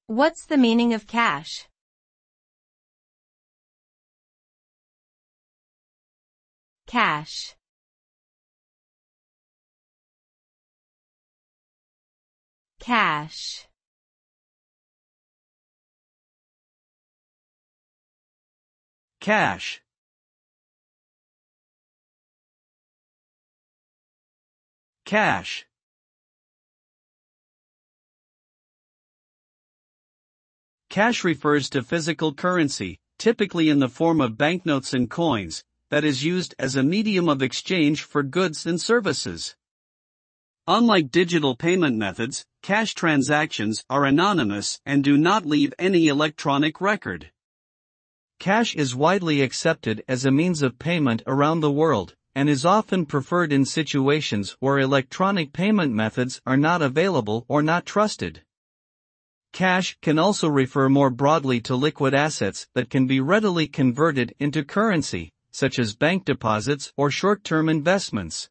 What's the meaning of cash? Cash. Cash. Cash. Cash. Cash refers to physical currency, typically in the form of banknotes and coins, that is used as a medium of exchange for goods and services. Unlike digital payment methods, cash transactions are anonymous and do not leave any electronic record. Cash is widely accepted as a means of payment around the world, and is often preferred in situations where electronic payment methods are not available or not trusted. Cash can also refer more broadly to liquid assets that can be readily converted into currency, such as bank deposits or short-term investments.